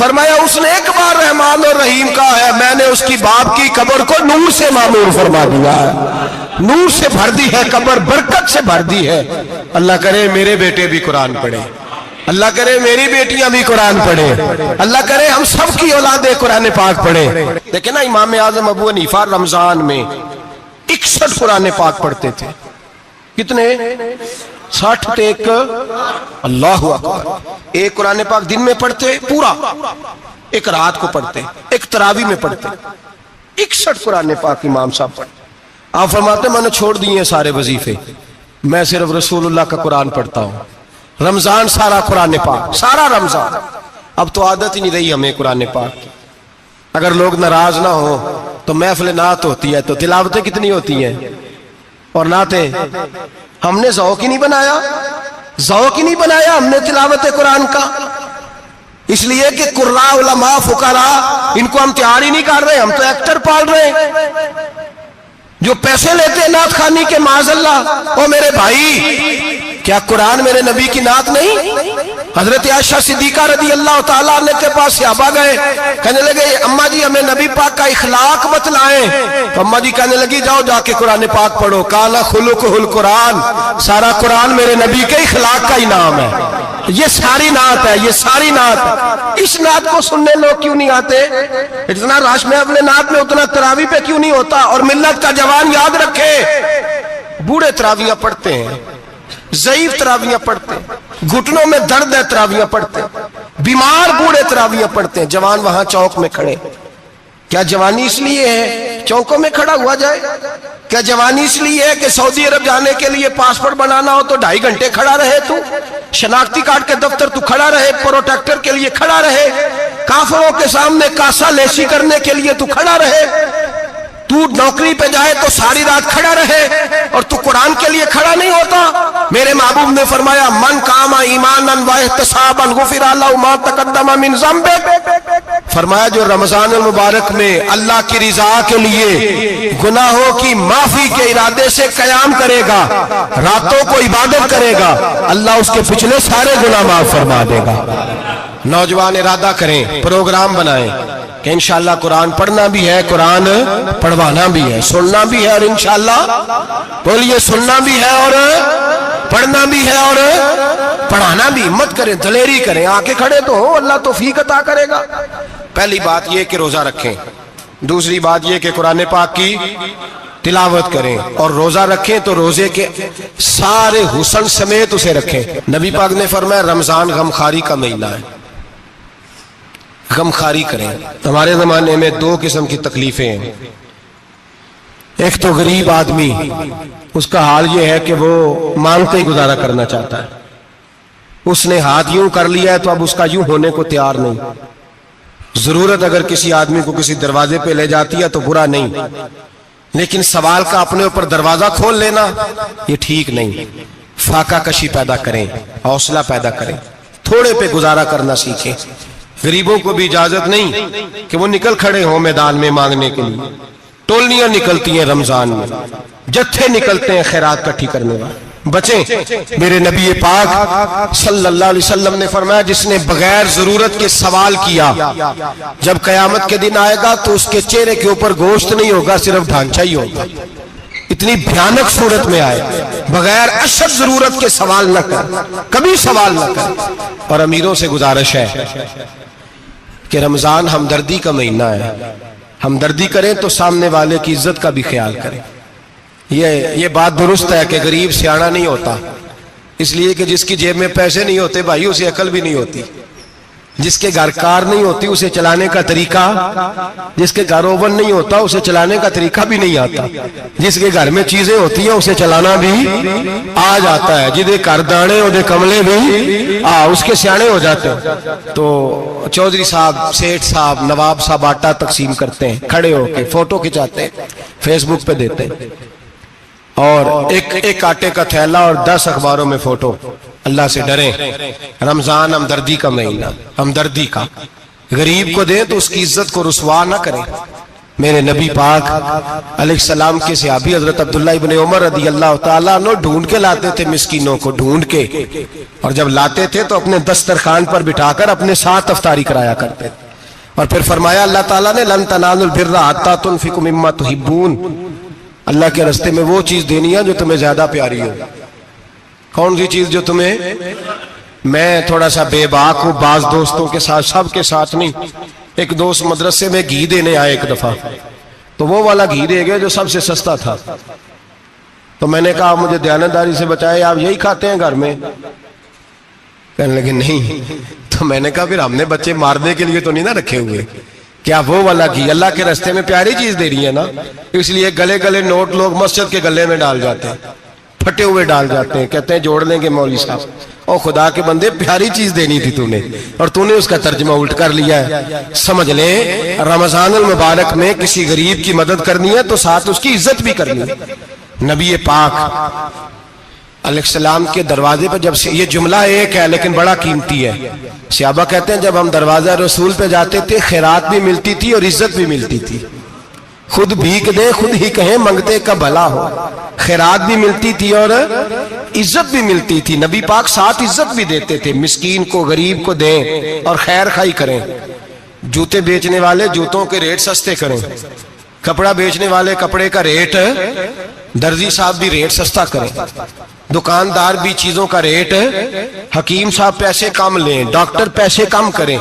فرمایا اس نے ایک بار رحمان اور رحیم کہا ہے، میں نے اس کی باپ کی قبر کو نور سے معمور فرما دیا ہے، نور سے بھر دی ہے قبر، برکت سے بھر دی ہے۔ اللہ کرے میرے بیٹے بھی قرآن پڑھیں، اللہ کرے میری بیٹیاں بھی قرآن پڑھیں، اللہ کرے ہم سب کی اولادیں قرآن پاک پڑھیں۔ دیکھیں نا امام اعظم ابو حنیفہ رمضان میں 61 قرآن پاک پڑھتے تھے۔ کتنے؟ 60 ایک، اللہ اکبر۔ ایک قرآن پاک دن میں پڑھتے پورا، ایک رات کو پڑھتے، ایک تراویح میں پڑھتے۔ 61 قرآن پاک امام صاحب پڑھتے۔ آپ فرماتے میں نے چھوڑ دیے سارے وظیفے، میں صرف رسول اللہ کا قرآن پڑھتا ہوں۔ رمضان سارا قرآن پاک، سارا رمضان۔ اب تو عادت ہی نہیں رہی ہمیں قرآن پاک کی۔ اگر لوگ ناراض نہ ہو تو محفل نعت ہوتی ہے تو تلاوتیں کتنی ہوتی ہیں، اور نعتیں ہم نے ذوق ہی نہیں بنایا، ذوق ہی نہیں بنایا ہم نے تلاوت قرآن کا، اس لیے کہ قراء علماء فقراء ان کو ہم تیار ہی نہیں کر رہے، ہم تو ایکٹر پال رہے ہیں جو پیسے لیتے ہیں نعت خوانی کے، معاذ اللہ۔ او میرے بھائی، کیا قرآن میرے نبی کی نعت نہیں؟ حضرت عائشہ صدیقہ رضی اللہ تعالیٰ عنہ کے پاس صحابہ گئے، کہنے لگے اماں جی ہمیں نبی پاک کا اخلاق بتلائیں، تو اماں جی کہنے لگی جاؤ جا کے قرآن پاک پڑھو، کان خلقہ القرآن، سارا قرآن میرے نبی کے اخلاق کا انعام ہے۔ یہ ساری نعت ہے، یہ ساری نعت ہے۔ اس نعت کو سننے لوگ کیوں نہیں آتے؟ اتنا رش میں اپنے نعت میں اتنا تراویح پہ کیوں نہیں ہوتا؟ اور ملت کا جوان یاد رکھے، بوڑھے تراویحاں پڑھتے ہیں، ضعیف تراویحاں پڑھتے ہیں، گھٹنوں میں درد ہے تراویحاں پڑھتے ہیں، بیمار بوڑھے تراویحاں پڑھتے ہیں، جوان وہاں چوک میں کھڑے۔ کیا جوانی اس لیے ہے چوکوں میں کھڑا ہوا جائے؟ کیا جوانی اس لیے ہے کہ سعودی عرب جانے کے لیے پاسپورٹ بنانا ہو تو 2.5 گھنٹے کھڑا رہے تو؟ شناختی کارڈ کے دفتر تو کھڑا رہے، پروٹیکٹر کے لیے کھڑا رہے، کافروں کے سامنے کاسا لیسی کرنے کے لیے تو کھڑا رہے، تو نوکری پہ جائے تو ساری رات کھڑا رہے، اور تو قرآن کے لیے کھڑا نہیں ہوتا؟ میرے محبوب نے فرمایا من قام ایمانا واحتسابا غفر له ما تقدم من ذنبه، فرمایا جو رمضان المبارک میں اللہ کی رضا کے لیے گناہوں کی معافی کے ارادے سے قیام کرے گا، راتوں کو عبادت کرے گا، اللہ اس کے پچھلے سارے گناہ معاف فرما دے گا۔ نوجوان ارادہ کریں، پروگرام بنائیں کہ انشاءاللہ قرآن پڑھنا بھی ہے، قرآن پڑھوانا بھی ہے، سننا بھی ہے، اور انشاءاللہ بولیے سننا بھی ہے اور پڑھنا بھی ہے اور پڑھانا بھی۔ ہمت کریں، دلیری کریں، آکے کھڑے تو ہو، اللہ توفیق عطا کرے گا۔ پہلی بات یہ کہ روزہ رکھیں، دوسری بات یہ کہ قرآن پاک کی تلاوت کریں، اور روزہ رکھیں تو روزے کے سارے حسن سمیت اسے رکھیں۔ نبی پاک نے فرمایا رمضان غمخاری کا مہینہ ہے، غمخاری کریں۔ ہمارے زمانے میں 2 قسم کی تکلیفیں ہیں، ایک تو غریب آدمی، اس کا حال یہ ہے کہ وہ مانگتے ہی گزارا کرنا چاہتا ہے، اس نے ہاتھ یوں کر لیا ہے تو اب اس کا یوں ہونے کو تیار نہیں۔ ضرورت اگر کسی آدمی کو کسی دروازے پہ لے جاتی ہے تو برا نہیں، لیکن سوال کا اپنے اوپر دروازہ کھول لینا یہ ٹھیک نہیں۔ فاقہ کشی پیدا کریں، حوصلہ پیدا کریں، تھوڑے پہ گزارا کرنا سیکھیں۔ غریبوں کو بھی اجازت نہیں کہ وہ نکل کھڑے ہوں میدان میں مانگنے کے لیے، ٹولیاں نکلتی ہیں رمضان میں، جتھے نکلتے ہیں خیرات کٹھی کرنے والے۔ بچیں، میرے نبی پاک صلی اللہ علیہ وسلم نے فرمایا جس نے بغیر ضرورت کے سوال کیا، جب قیامت کے دن آئے گا تو اس کے چہرے کے اوپر گوشت نہیں ہوگا، صرف ڈھانچہ ہی ہوگا۔ اتنی بھیانک صورت میں آئے، بغیر اشد ضرورت کے سوال نہ کر، کبھی سوال نہ کر۔ اور امیروں سے گزارش ہے کہ رمضان ہمدردی کا مہینہ ہے، ہمدردی کریں تو سامنے والے کی عزت کا بھی خیال کریں۔ یہ بات درست ہے کہ غریب سیاڑا نہیں ہوتا، اس لیے کہ جس کی جیب میں پیسے نہیں ہوتے بھائی اسے عقل بھی نہیں ہوتی، جس کے گھر کار نہیں ہوتی اسے چلانے کا طریقہ، جس کے گھر اوون نہیں ہوتا اسے چلانے کا طریقہ بھی نہیں آتا، جس کے گھر میں چیزیں ہوتی ہیں اسے چلانا بھی آ جاتا ہے، جدے کر دانے اودے کملے بھی اس کے سیانے ہو جاتے ہیں۔ تو چودھری صاحب، سیٹھ صاحب، نواب صاحب آٹا تقسیم کرتے ہیں، کھڑے ہو کے فوٹو کھچاتے ہیں، فیس بک پہ دیتے ہیں، اور ایک آٹے کا تھیلا اور 10 اخباروں میں فوٹو۔ اللہ سے ڈریں، رمضان ہمدردی کا مہینہ، ہمدردی کا۔ غریب کو دیں تو اس کی عزت کو رسوا نہ کریں، میرے نبی پاک علیہ السلام کے صحابی حضرت عبداللہ ابن عمر رضی اللہ تعالیٰ عنہ ڈھونڈ کے لاتے تھے مسکینوں کو، ڈھونڈ کے، اور جب لاتے تھے تو اپنے دسترخوان پر بٹھا کر اپنے ساتھ افطاری کرایا کرتے تھے، اور پھر فرمایا اللہ تعالیٰ نے لن تنالوا البر حتی تنفقوا مما تحبون، اللہ کے راستے میں وہ چیز دینی ہے جو تمہیں زیادہ پیاری ہو۔ کون سی چیز جو تمہیں؟ میں تھوڑا سا بے باک ہوں، بعض دوستوں کے ساتھ، سب کے ساتھ نہیں۔ ایک دوست مدرسے میں گھی دینے آئے ایک دفعہ، تو وہ والا گھی دے گئے جو سب سے سستا تھا، تو میں نے کہا مجھے دیانتداری سے بچائے، آپ یہی کھاتے ہیں گھر میں؟ کہنے لگے نہیں۔ تو میں نے کہا پھر ہم نے بچے مارنے کے لیے تو نہیں نا رکھے ہوئے، کیا وہ والا گھی اللہ کے راستے میں پیاری چیز دے رہی ہے نا، اس لیے گلے گلے نوٹ لوگ مسجد کے گلے میں ڈال جاتے ہیں، پھٹے ہوئے ڈال جاتے ہیں، کہتے ہیں جوڑ لیں گے مولوی صاحب۔ اور خدا کے بندے پیاری چیز دینی تھی تو نے، اور تو نے اس کا ترجمہ الٹ کر لیا ہے۔ سمجھ لیں رمضان المبارک میں کسی غریب کی مدد کرنی ہے تو ساتھ اس کی عزت بھی کرنی ہے۔ نبی پاک علیہ السلام کے دروازے پر جب سے، یہ جملہ ایک ہے لیکن بڑا قیمتی ہے، صحابہ کہتے ہیں جب ہم دروازہ رسول پہ جاتے تھے خیرات بھی ملتی تھی اور عزت بھی ملتی تھی، خود بھیک دے خود ہی کہیں منگتے کا بھلا ہو، خیرات بھی ملتی تھی اور عزت بھی ملتی تھی۔ نبی پاک ساتھ عزت بھی دیتے تھے، مسکین کو غریب کو دیں اور خیر خائی کریں، جوتے بیچنے والے جوتوں کے ریٹ سستے کریں، کپڑا بیچنے والے کپڑے کا ریٹ، درزی صاحب بھی ریٹ سستا کریں، دکاندار بھی چیزوں کا ریٹ، حکیم صاحب پیسے کم لیں، ڈاکٹر پیسے کم کریں،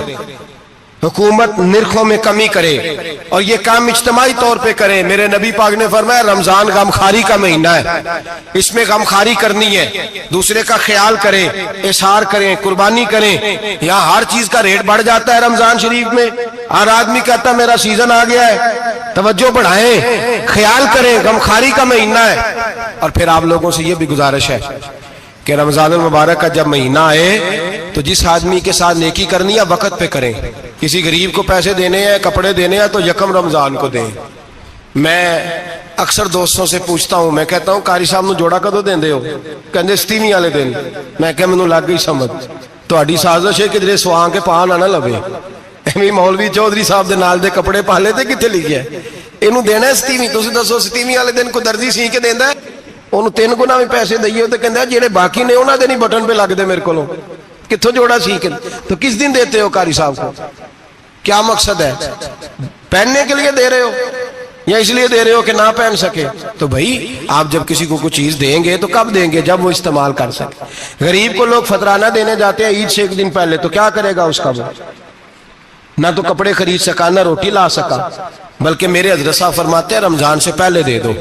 حکومت نرخوں میں کمی کرے، اور یہ کام اجتماعی طور پہ کریں۔ میرے نبی پاک نے فرمایا رمضان غمخواری کا مہینہ ہے، اس میں غمخواری کرنی ہے، دوسرے کا خیال کریں، احسار کریں، قربانی کریں۔ یہاں ہر چیز کا ریٹ بڑھ جاتا ہے رمضان شریف میں، ہر آدمی کہتا ہے میرا سیزن آ گیا ہے، توجہ بڑھائیں، خیال کریں، غمخواری کا مہینہ ہے۔ اور پھر آپ لوگوں سے یہ بھی گزارش ہے کہ رمضان المبارک کا جب مہینہ آئے تو جس آدمی کے ساتھ نیکی کرنی ہے وقت پہ کریں، کسی غریب کو پیسے دینے ہیں، کپڑے دینے ہیں تو یکم رمضان کو دیں۔ میں اکثر دوستوں سے پوچھتا ہوں، میں کہتا ہوں قاری صاحب نو جوڑا کدو دیندے ہو؟ کہندے 27 والے دن۔ میں کہ مینوں لگ گئی سمجھ، تہاڈی سازش ہے کہ جڑے سواں کے پا نہ لوے، ایویں مولوی چودھری صاحب دے نال دے کپڑے پا لے تے کتے لکھیا ہے اینوں دینا ہے 27؟ تسی دسو 27 والے دن کو درزی سی کے دیندا ہے؟ انہوں 3 گنا بھی پیسے دئیے تو کہندے جڑے باقی نے انہاں دے نہیں بٹن پہ لگ دے میرے کولوں، کتھوں جوڑا سی کے؟ تو کس دن دیتے ہو قاری صاحب کو؟ کیا مقصد ہے؟ پہننے کے لیے دے رہے ہو یا اس لیے دے رہے ہو کہ نہ پہن سکے؟ تو بھائی آپ جب کسی کو کوئی چیز دیں گے تو کب دیں گے؟ جب وہ استعمال کر سکے۔ غریب کو لوگ فطرانہ دینے جاتے ہیں عید سے ایک دن پہلے، تو کیا کرے گا اس کا؟ وہ نہ تو کپڑے خرید سکا نہ روٹی لا سکا، بلکہ میرے حضرت صاحب فرماتے ہیں رمضان سے پہلے دے دو،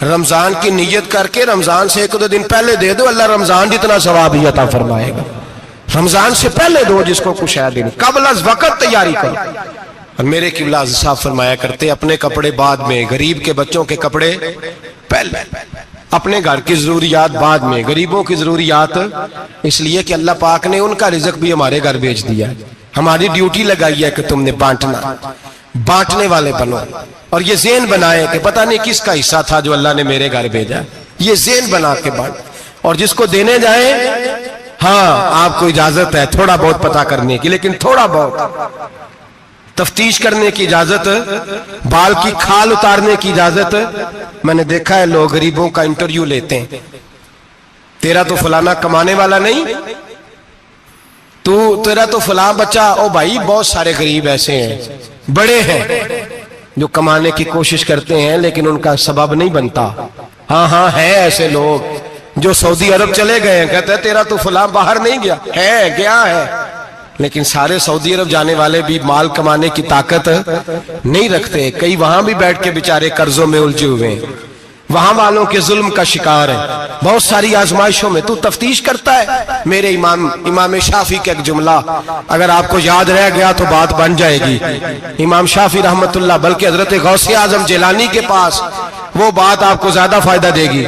رمضان کی نیت کر کے رمضان سے 1-2 دن پہلے دے دو، اللہ رمضان جتنا ثواب ہی عطا فرمائے گا۔ رمضان سے پہلے دو جس کو کچھ ہے دن، قبل از وقت تیاری کرو۔ اور میرے قبلہ صاحب فرمایا کرتے اپنے کپڑے بعد میں، غریب کے بچوں کے کپڑے پہلے، اپنے گھر کی ضروریات بعد میں، غریبوں کی ضروریات، اس لیے کہ اللہ پاک نے ان کا رزق بھی ہمارے گھر بھیج دیا ہے، ہماری ڈیوٹی لگائی ہے کہ تم نے بانٹنا، بانٹنے والے بنو، اور یہ ذہن بنائے کہ پتہ نہیں کس کا حصہ تھا جو اللہ نے میرے گھر بھیجا، یہ ذہن بنا کے بانٹ، اور جس کو دینے جائیں ہاں آپ کو اجازت ہے تھوڑا بہت پتہ کرنے کی، لیکن تھوڑا بہت تفتیش کرنے کی اجازت، بال کی کھال اتارنے کی اجازت۔ میں نے دیکھا ہے لوگ غریبوں کا انٹرویو لیتے ہیں، تیرا تو فلانا کمانے والا نہیں، تیرا تو فلاں بچہ، او بھائی بہت سارے غریب ایسے ہیں، بڑے ہیں جو کمانے کی کوشش کرتے ہیں لیکن ان کا سبب نہیں بنتا۔ ہاں ہے ایسے لوگ جو سعودی عرب چلے گئے ہیں، کہتے ہیں تیرا تو فلاں باہر نہیں گیا، ہے گیا ہے، لیکن سارے سعودی عرب جانے والے بھی مال کمانے کی طاقت نہیں رکھتے، کئی وہاں بھی بیٹھ کے بیچارے قرضوں میں الجھے ہوئے ہیں، وہاں والوں کے ظلم کا شکار ہے، بہت ساری آزمائشوں میں تو تفتیش کرتا ہے۔ میرے امام شافعی کا ایک جملہ اگر آپ کو یاد رہ گیا تو بات بن جائے گی، امام شافعی رحمت اللہ، بلکہ حضرت غوث اعظم جیلانی کے پاس وہ بات آپ کو زیادہ فائدہ دے گی۔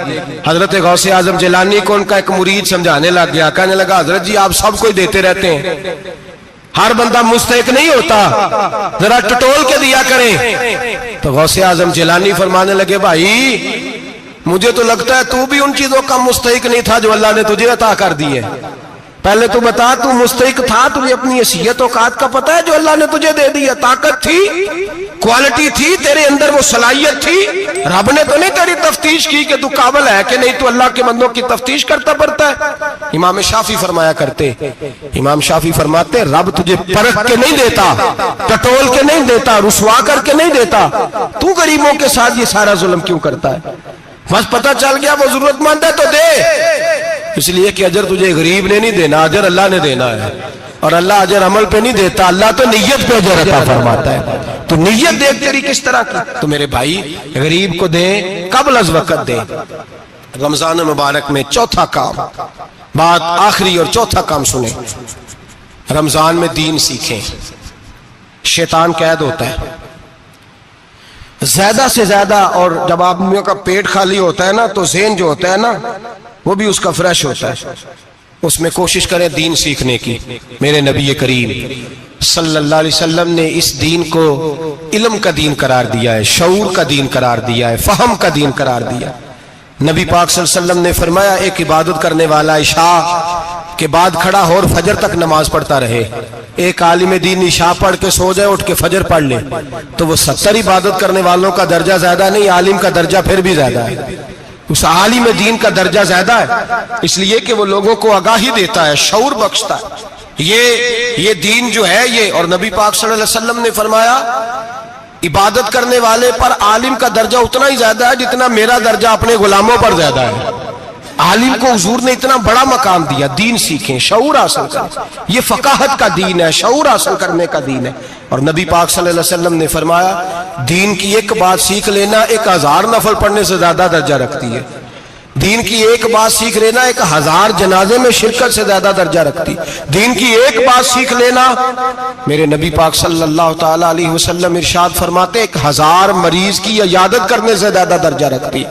حضرت غوث اعظم جیلانی کو ان کا ایک مرید سمجھانے لگ گیا، کہنے لگا حضرت جی آپ سب کو دیتے رہتے ہیں، ہر بندہ مستحق نہیں ہوتا، ذرا ٹٹول کے دیا کریں۔ تو غوث اعظم جیلانی فرمانے لگے بھائی مجھے تو لگتا ہے تو بھی ان چیزوں کا مستحق نہیں تھا جو اللہ نے تجھے عطا کر دی ہے۔ پہلے تو بتا تو مستحق تھا, تجھے اپنی حیثیت اوقات کا پتہ ہے جو اللہ نے تجھے دے دیا؟ طاقت تھی, کوالٹی تھی, تیرے اندر وہ صلاحیت تھی. رب نے تو نہیں تیری تفتیش کی کہ تو قابل ہے کہ نہیں, تو اللہ کے بندوں کی تفتیش کرتا پڑتا ہے. امام شافعی فرمایا کرتے, امام شافعی فرماتے رب تجھے پرکھ کے نہیں دیتا, ٹٹول کے نہیں دیتا, رسوا کر کے نہیں دیتا, تو غریبوں کے ساتھ یہ سارا ظلم کیوں کرتا ہے؟ بس پتہ چل گیا وہ ضرورت مند ہے تو دے, اس لیے کہ اجر تجھے غریب نے نہیں دینا, اجر اللہ نے دینا ہے. اور اللہ اجر عمل پہ نہیں دیتا, اللہ تو نیت پہ اجر عطا فرماتا ہے. تو نیت دیکھ تیری کس طرح کی. تو میرے بھائی غریب کو دیں قبل از وقت دیں. رمضان مبارک میں چوتھا کام, بات آخری اور چوتھا کام سنیں, رمضان میں دین سیکھیں. شیطان قید ہوتا ہے زیادہ سے زیادہ, اور جب آدمیوں کا پیٹ خالی ہوتا ہے نا تو ذہن جو ہوتا ہے نا وہ بھی اس کا فریش ہوتا ہے. اس میں کوشش کریں دین سیکھنے کی. میرے نبی کریم صلی اللہ علیہ وسلم نے اس دین کو علم کا دین قرار دیا ہے, شعور کا دین قرار دیا ہے, فہم کا دین قرار دیا. نبی پاک صلی اللہ علیہ وسلم نے فرمایا ایک عبادت کرنے والا عشاء کے بعد کھڑا ہو اور فجر تک نماز پڑھتا رہے. ایک عالم دین عشاء پڑھ کے سو جائے, اٹھ کے فجر پڑھ لے, تو وہ 70 عبادت کرنے والوں کا درجہ زیادہ نہیں, عالم کا درجہ پھر بھی زیادہ ہے. اس عالم دین کا درجہ زیادہ ہے, اس لیے کہ وہ لوگوں کو آگاہی دیتا ہے, شعور بخشتا ہے. یہ دین جو ہے یہ, اور نبی پاک صلی اللہ علیہ وسلم نے فرمایا عبادت کرنے والے پر عالم کا درجہ اتنا ہی زیادہ ہے جتنا میرا درجہ اپنے غلاموں پر زیادہ ہے. عالم کو حضور نے اتنا بڑا مقام دیا. دین سیکھیں, شعور حاصل کریں. یہ فقاہت کا دین ہے, شعور حاصل کرنے کا دین ہے. اور نبی پاک صلی اللہ علیہ وسلم نے فرمایا دین کی ایک بات سیکھ لینا 1000 نفل پڑھنے سے زیادہ درجہ رکھتی ہے. دین کی ایک بات سیکھ لینا 1000 جنازے میں شرکت سے زیادہ درجہ رکھتی. دین کی ایک بات سیکھ لینا, میرے نبی پاک صلی اللہ تعالی علیہ وسلم ارشاد فرماتے 1000 مریض کی عیادت کرنے سے زیادہ درجہ رکھتی.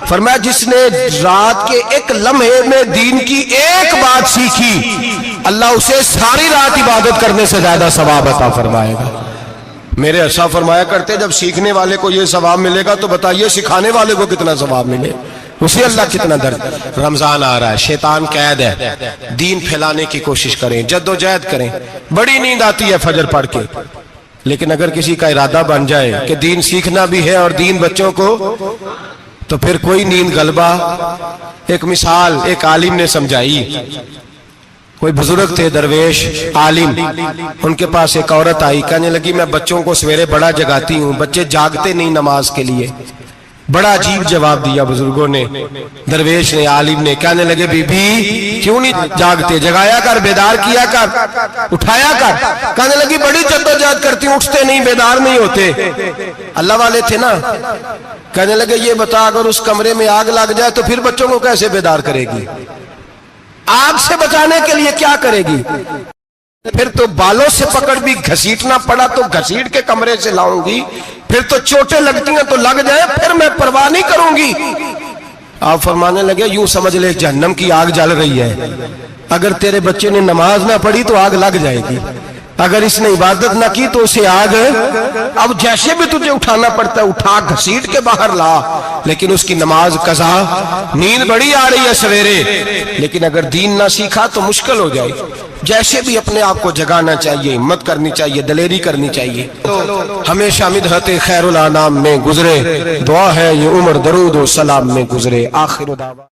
فرمایا جس نے رات کے ایک لمحے میں دین کی ایک بات سیکھی, اللہ اسے ساری رات عبادت کرنے سے زیادہ ثواب عطا فرمائے گا. میرے ایسا فرمایا کرتے جب سیکھنے والے کو یہ ثواب ملے گا تو بتائیے سکھانے والے کو کتنا ثواب ملے, اسے اللہ کتنا درد. رمضان آ رہا ہے, شیطان قید ہے, دین پھیلانے کی کوشش کریں, جد و جہد کریں. بڑی نیند آتی ہے فجر پڑھ کے, لیکن اگر کسی کا ارادہ بن جائے کہ دین سیکھنا بھی ہے اور دین بچوں کو, تو پھر کوئی نیند غلبہ. ایک مثال ایک عالم نے سمجھائی. کوئی بزرگ تھے درویش عالم, ان کے پاس ایک عورت آئی, کہنے لگی میں بچوں کو سویرے بڑا جگاتی ہوں, بچے جاگتے نہیں نماز کے لیے. بڑا عجیب جواب دیا بزرگوں نے, درویش نے, عالم نے. کہنے لگے بی بی کیوں نہیں جاگتے, جگایا کر, بیدار کیا کر, اٹھایا کر. کہنے لگی بڑی جدوجہد کرتی ہوں, اٹھتے نہیں, بیدار نہیں ہوتے. اللہ والے تھے نا. کہنے لگے یہ بتا اگر اس کمرے میں آگ لگ جائے تو پھر بچوں کو کیسے بیدار کرے گی, آگ سے بچانے کے لیے کیا کرے گی؟ پھر تو بالوں سے پکڑ بھی گھسیٹنا پڑا تو گھسیٹ کے کمرے سے لاؤں گی, پھر تو چوٹیں لگتی ہیں تو لگ جائے, پھر میں پرواہ نہیں کروں گی. آپ فرمانے لگے یوں سمجھ لے جہنم کی آگ جل رہی ہے, اگر تیرے بچے نے نماز نہ پڑھی تو آگ لگ جائے گی, اگر اس نے عبادت نہ کی تو اسے آگ. اب جیسے بھی تجھے اٹھانا پڑتا ہے اٹھا گھسیٹ کے باہر لا, لیکن اس کی نماز قضا. نیند بڑی آ رہی ہے سویرے, لیکن اگر دین نہ سیکھا تو مشکل ہو جائے. جیسے بھی اپنے آپ کو جگانا چاہیے, ہمت کرنی چاہیے, دلیری کرنی چاہیے. ہمیشہ مدحت خیر الانام میں گزرے, دعا ہے یہ عمر درود و سلام میں گزرے. آخر دعوا